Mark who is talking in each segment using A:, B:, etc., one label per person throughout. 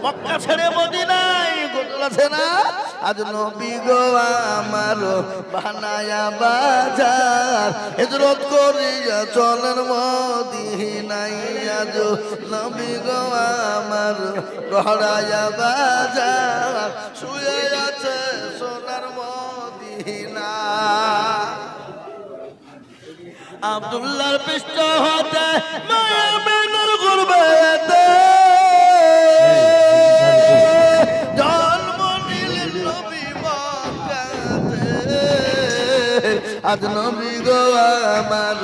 A: মক্কা ছেড়ে মদিনায় গোসল আছে না আজ নবী গো আমার বানায়া বাজার হিজরত করিয়া চলেন মদিনায় আজ নবী গো আমার গহরায়া বাজার শুয়ে আছে সোনার মদিনা আব্দুল্লাহর পৃষ্ঠ হতে মায়া বেনুর গুরবেতে জন্ম নিলেন নবী মক্কাতে আজ নবী গো আমার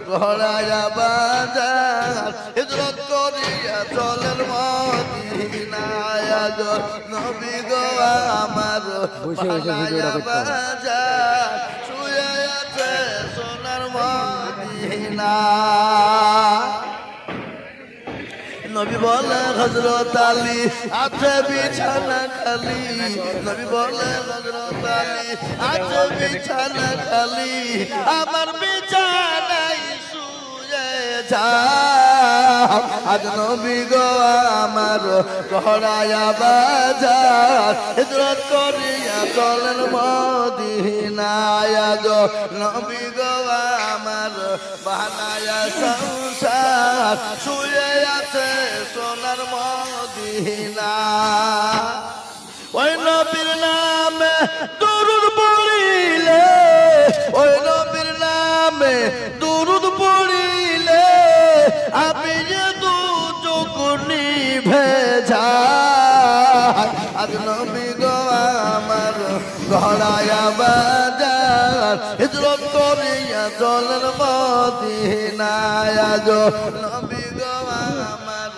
A: গহরায়া বাজার হিজরত করিয়া চলেন মদিনায় আজ নবী গো আমার গহরায়া বাজার শুয়ে আছে সোনার মদিনা নবী বলে হযরত আলী আছে বিছানা খালি নবী বলে হযরত আলী আছে বিছানা খালি আমার বিছানায় শুয়ে যাও আজ নবী গো আমার গহরায়া বাজার হিজরত করিয়া চলেন মদিনায় আজ নবী গো আমার বানায়া সংসার শুয়ে আছে সোনার মদিনা ওই নবীর নামে দুরূদ পড়িলে ওই নবীর নামে দুরূদ পড়িলে আমি যে দু চোখ নিভে যায় আজ নবী গো আমার গহরায়া বাজার হিজরত করিয়া চলেন মদিনায় আজ নবী গো আমার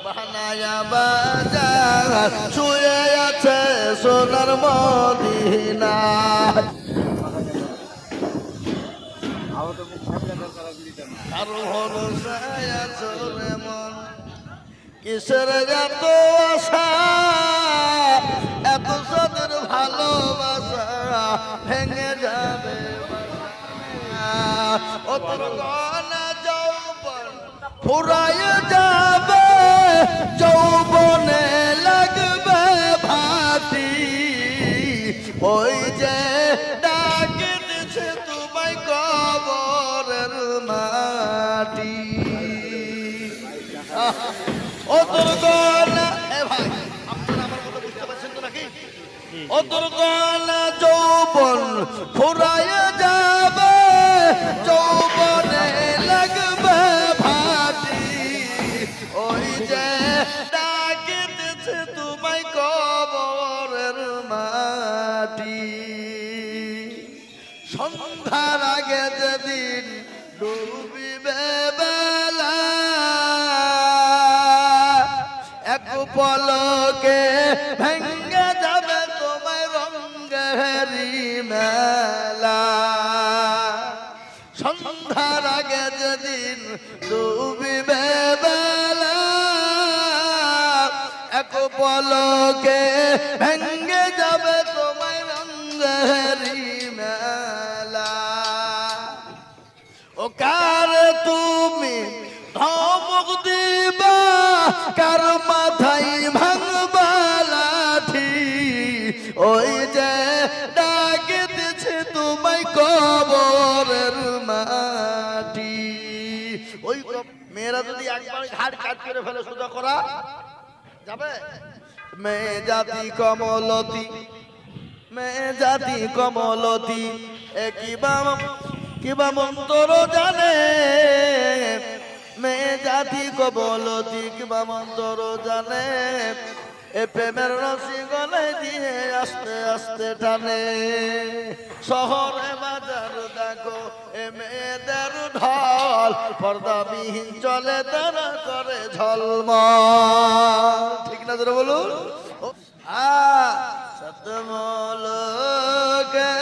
A: বানায়া বাজার শুয়ে আছে সোনার মদিনা আর ভরসায় আছো রে মন কিসের এত আশা এত সদের ভালোবাসা ভেঙে যাবে ও তোর গনা যৌবন ফুরায় যাবে যৌবনে লাগবে ভাতি ওই যে ডাকে দিছে তোমায় কবরের মাটি ও তোর গনা এ ভাই আপনারা আমার কথা বুঝতে পারছেন তো নাকি ও তোর গনা যৌবন ফুরায় যাবে যৌবনে লাগবে ভাতি ওই যে ডাকে দিছে তোমায় কবরের মাটি সন্ধ্যার আগে যেদিন ডুবিবে বেলা এক পলকে ভেঙ্গে যাবে তোমায় রঙ্গেরি মেলা সন্ধ্যার আগে যেদিন ডুবিবে বেলা এক পলকে ভেঙ্গে যাবে তোমায় রঙ্গেরি মেলা ও কার তুমি ধমক দিবা কার মাথায় ভাঙবা লাঠি ওই যে ডাকে দিছে তোমায় কবরের মাটি ওই মেয়েরা যদি একবার ঘাট কাট করে ফেলে সোজা করা যাবে মেয়ে জাতি কমলতি মেয়ে জাতি কমলতি কিবা মন্তর জানে মেয়ে জাতি কমলতি কিবা মন্তর জানে এ প্রেমের রসি গলে দিয়ে আস্তে আস্তে টানে শহরে বাজার দেখো এ মেয়েদের ঢল পর্দাবিহীন চলে তারা করে ঝলমল ঠিক না তোরা বলুন সতমলকে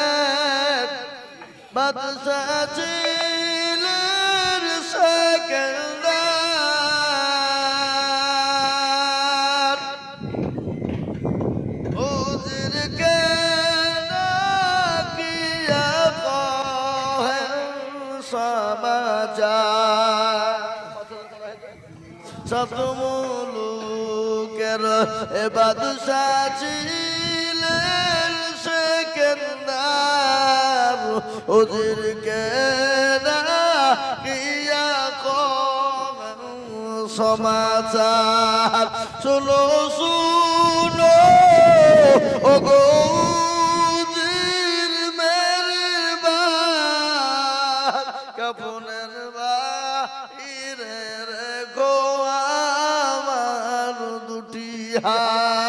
A: বাদশা ছিলেন সেকেন্দার হুজুরকে নাকিয়া কহেন সমাচার সতমলকে জগতের এ বাদশাহ ছিলেন সেকেন্দার ওদেরকে না কিয়া সমাচার শুনো শুনো ও গৌজির মেরবার কাপনের বাইরে রে গো আমার দুটি হাত